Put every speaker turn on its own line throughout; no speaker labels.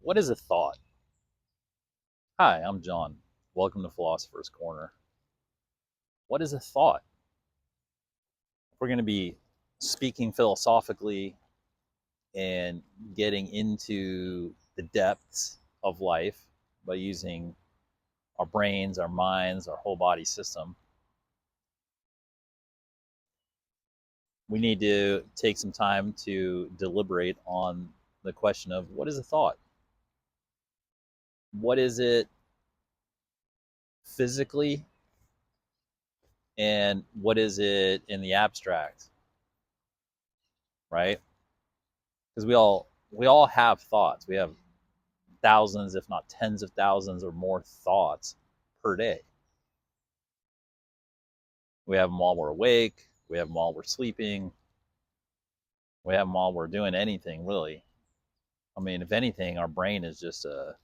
What is a thought? Hi, I'm John. Welcome to Philosopher's Corner. What is a thought? We're going to be speaking philosophically and getting into the depths of life by using our brains, our minds, our whole body system. We need to take some time to deliberate on the question of what is a thought? What is it physically? And what is it in the abstract? Right? Because we all have thoughts. We have thousands, if not tens of thousands or more thoughts per day. We have them while we're awake. We have them while we're sleeping. We have them while we're doing anything, really. I mean, if anything, our brain is just a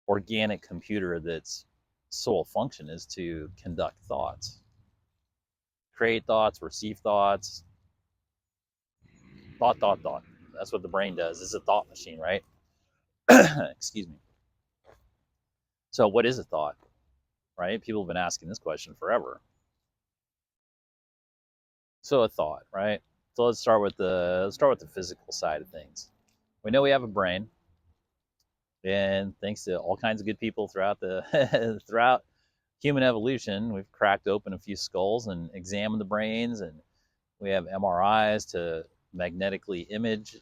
organic computer that's sole function is to conduct thoughts, create thoughts, receive thoughts, thought. That's what the brain does. It's a thought machine, right? Excuse me. So, what is a thought? Right? People have been asking this question forever. So, a thought, right? So let's start with the physical side of things. We know we have a brain, and thanks to all kinds of good people throughout the throughout human evolution, we've cracked open a few skulls and examined the brains, and we have MRIs to magnetically image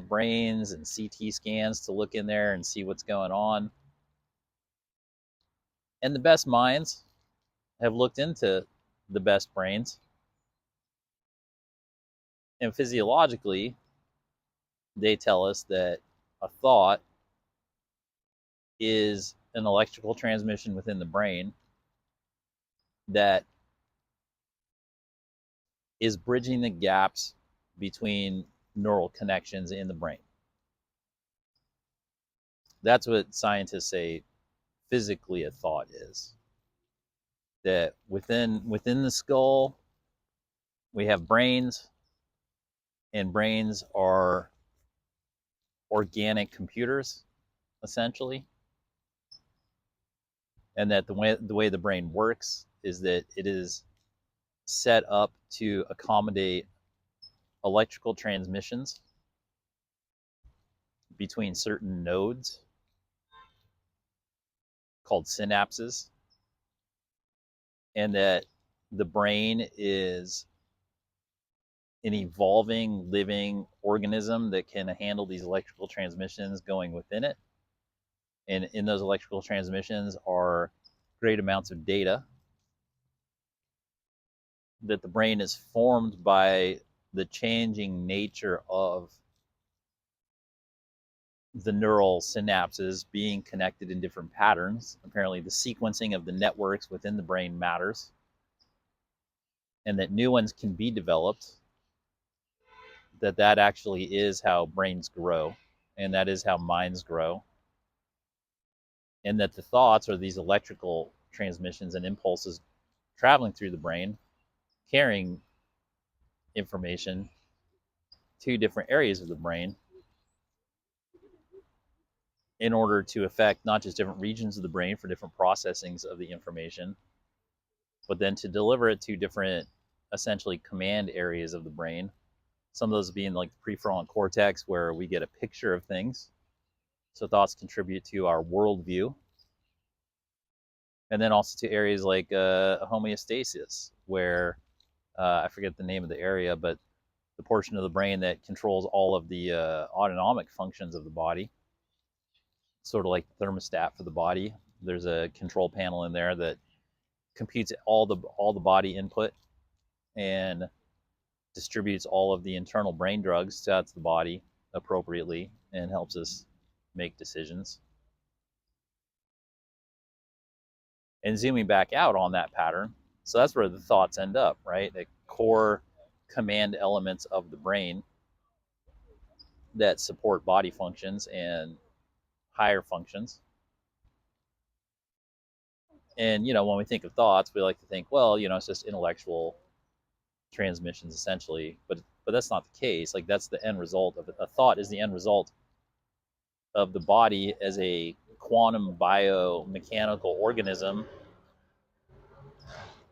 brains and CT scans to look in there and see what's going on. And the best minds have looked into the best brains, and physiologically, they tell us that a thought is an electrical transmission within the brain that is bridging the gaps between neural connections in the brain. That's what scientists say physically a thought is. That within the skull, we have brains, and brains are organic computers, essentially. And that the way the brain works is that it is set up to accommodate electrical transmissions between certain nodes called synapses, and that the brain is an evolving living organism that can handle these electrical transmissions going within it. And in those electrical transmissions are great amounts of data, that the brain is formed by the changing nature of the neural synapses being connected in different patterns. Apparently, the sequencing of the networks within the brain matters, and that new ones can be developed. That actually is how brains grow, and that is how minds grow, and that the thoughts are these electrical transmissions and impulses traveling through the brain, carrying information to different areas of the brain in order to affect not just different regions of the brain for different processings of the information, but then to deliver it to different, essentially, command areas of the brain. Some of those being like the prefrontal cortex, where we get a picture of things. So thoughts contribute to our worldview. And then also to areas like homeostasis, where I forget the name of the area, but the portion of the brain that controls all of the autonomic functions of the body, sort of like the thermostat for the body. There's a control panel in there that computes all the body input and distributes all of the internal brain drugs to the body appropriately and helps us make decisions. And zooming back out on that pattern, so that's where the thoughts end up, right? The core command elements of the brain that support body functions and higher functions. And, when we think of thoughts, we like to think, well, it's just intellectual transmissions essentially, but that's not the case. Like, that's the end result of it. A thought is the end result of the body as a quantum biomechanical organism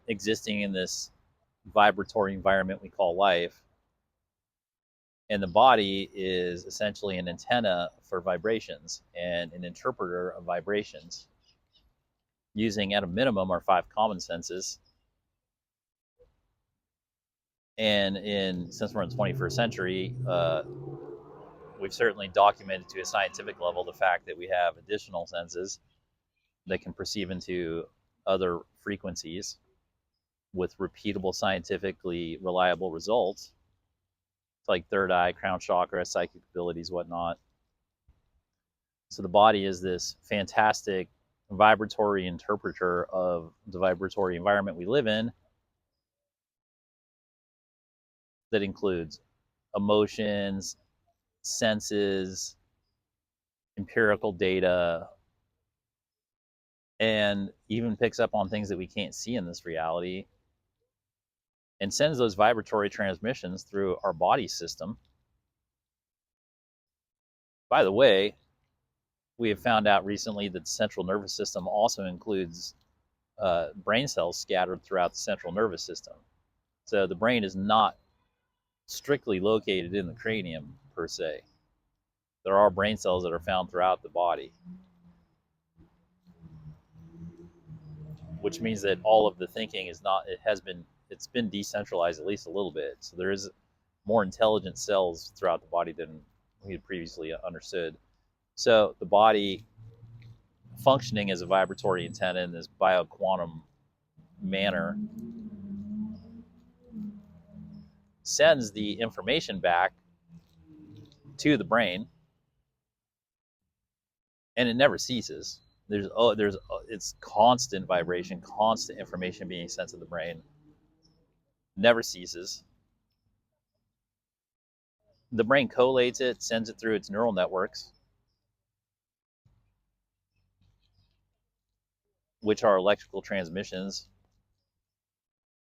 existing in this vibratory environment we call life. And the body is essentially an antenna for vibrations and an interpreter of vibrations using, at a minimum, our five common senses. And since we're in the 21st century, we've certainly documented to a scientific level the fact that we have additional senses that can perceive into other frequencies with repeatable, scientifically reliable results. It's like third eye, crown chakra, psychic abilities, whatnot. So the body is this fantastic vibratory interpreter of the vibratory environment we live in that includes emotions, senses, empirical data, and even picks up on things that we can't see in this reality and sends those vibratory transmissions through our body system. By the way, we have found out recently that the central nervous system also includes brain cells scattered throughout the central nervous system. So the brain is not strictly located in the cranium per se. There are brain cells that are found throughout the body, which means that all of the thinking is not, it's been decentralized at least a little bit. So there is more intelligent cells throughout the body than we had previously understood. So the body functioning as a vibratory antenna in this bioquantum manner sends the information back to the brain, and it never ceases. It's constant vibration, constant information being sent to the brain, never ceases. The brain collates it, sends it through its neural networks, which are electrical transmissions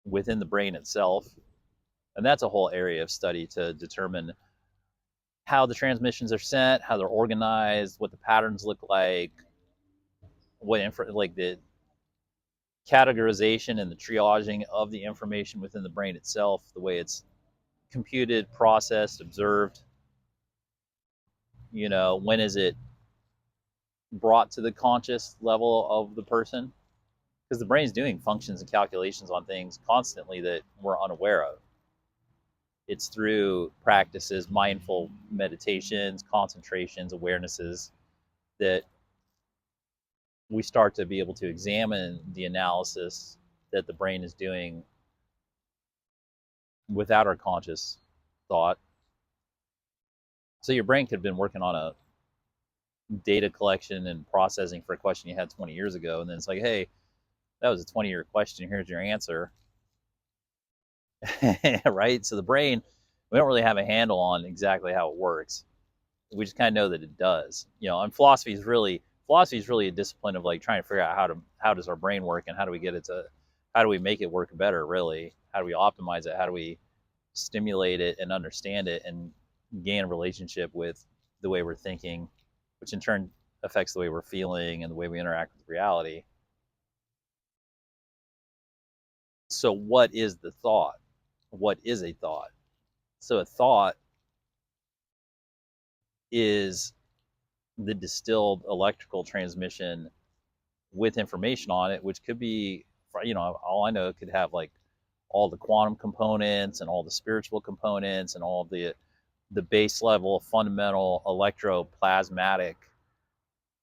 within the brain itself. And that's a whole area of study to determine how the transmissions are sent, how they're organized, what the patterns look like, like the categorization and the triaging of the information within the brain itself, the way it's computed, processed, observed. When is it brought to the conscious level of the person? Because the brain's doing functions and calculations on things constantly that we're unaware of. It's through practices, mindful meditations, concentrations, awarenesses, that we start to be able to examine the analysis that the brain is doing without our conscious thought. So your brain could have been working on a data collection and processing for a question you had 20 years ago, and then it's like, hey, that was a 20-year question, here's your answer. Right? So the brain, we don't really have a handle on exactly how it works. We just kind of know that it does. And philosophy is really a discipline of like trying to figure out how does our brain work, and how do we make it work better, really? How do we optimize it? How do we stimulate it and understand it and gain a relationship with the way we're thinking, which in turn affects the way we're feeling and the way we interact with reality. So what is the thought? What is a thought? So a thought is the distilled electrical transmission with information on it, which could be, all I know, it could have like all the quantum components and all the spiritual components and all of the base level fundamental electroplasmatic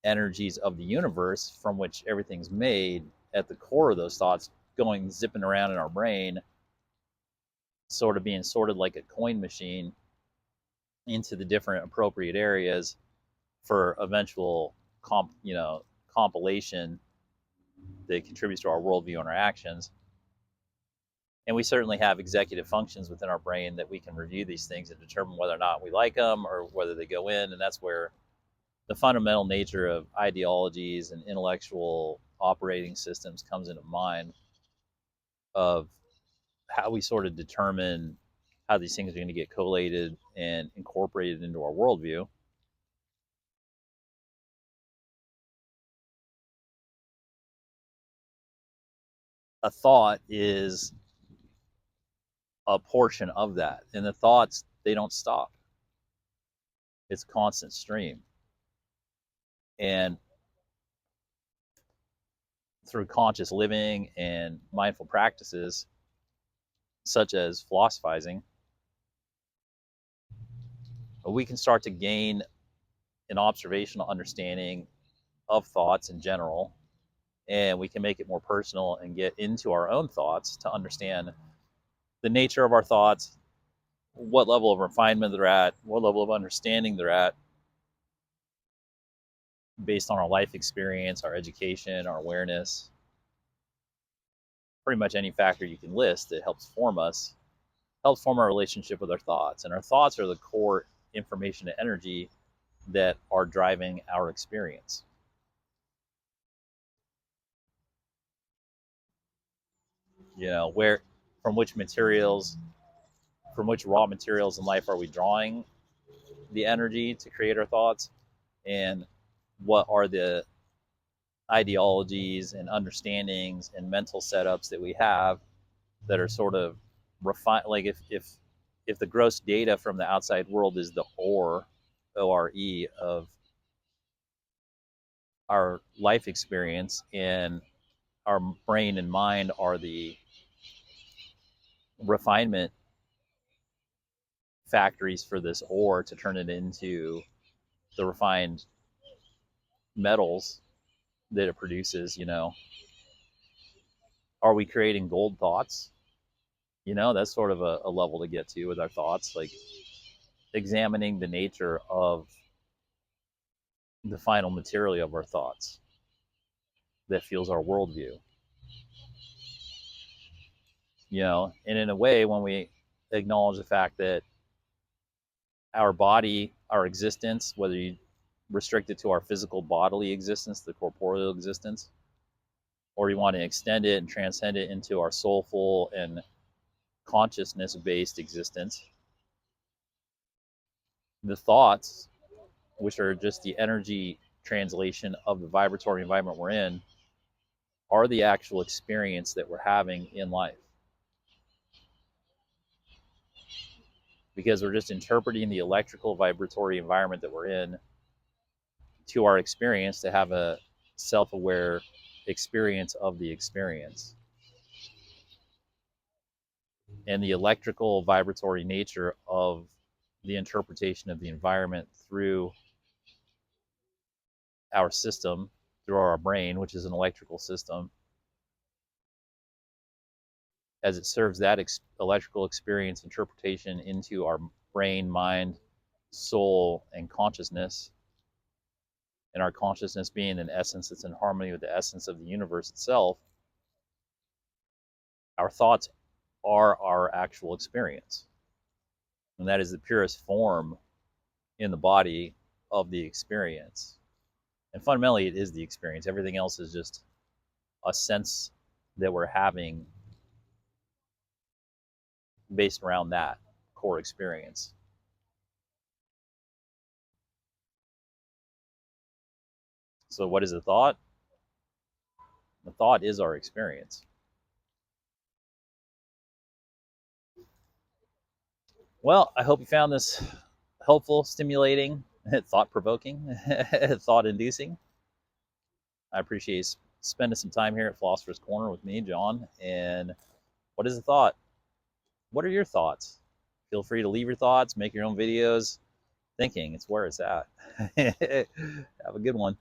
energies of the universe from which everything's made at the core of those thoughts, going zipping around in our brain, sort of being sorted like a coin machine into the different appropriate areas for eventual compilation that contributes to our worldview and our actions. And we certainly have executive functions within our brain that we can review these things and determine whether or not we like them or whether they go in. And that's where the fundamental nature of ideologies and intellectual operating systems comes into mind, of how we sort of determine how these things are going to get collated and incorporated into our worldview. a thought is a portion of that. And the thoughts, they don't stop. It's a constant stream. And through conscious living and mindful practices, such as philosophizing, we can start to gain an observational understanding of thoughts in general, and we can make it more personal and get into our own thoughts to understand the nature of our thoughts, what level of refinement they're at, what level of understanding they're at, based on our life experience, our education, our awareness, pretty much any factor you can list that helps form us, helps form our relationship with our thoughts. And our thoughts are the core information and energy that are driving our experience. You know, where, from which materials, from which raw materials in life are we drawing the energy to create our thoughts, and what are the ideologies and understandings and mental setups that we have that are sort of refined. Like if the gross data from the outside world is the ore of our life experience, and our brain and mind are the refinement factories for this ore to turn it into the refined metals that it produces, you know, are we creating gold thoughts? You know, that's sort of a level to get to with our thoughts, like examining the nature of the final material of our thoughts that fuels our worldview. You know, and in a way, when we acknowledge the fact that our body, our existence, whether you restrict it to our physical bodily existence, the corporeal existence, or you want to extend it and transcend it into our soulful and consciousness based existence, the thoughts, which are just the energy translation of the vibratory environment we're in, are the actual experience that we're having in life. Because we're just interpreting the electrical vibratory environment that we're in to our experience to have a self-aware experience of the experience. And the electrical vibratory nature of the interpretation of the environment through our system, through our brain, which is an electrical system, as it serves that electrical experience interpretation into our brain, mind, soul, and consciousness, and our consciousness being an essence that's in harmony with the essence of the universe itself, our thoughts are our actual experience. And that is the purest form in the body of the experience. And fundamentally, it is the experience. Everything else is just a sense that we're having based around that core experience. So, what is a thought? The thought is our experience. Well, I hope you found this helpful, stimulating, thought-provoking, thought-inducing. I appreciate spending some time here at Philosopher's Corner with me, John. And what is a thought? What are your thoughts? Feel free to leave your thoughts, make your own videos. Thinking, it's where it's at. Have a good one.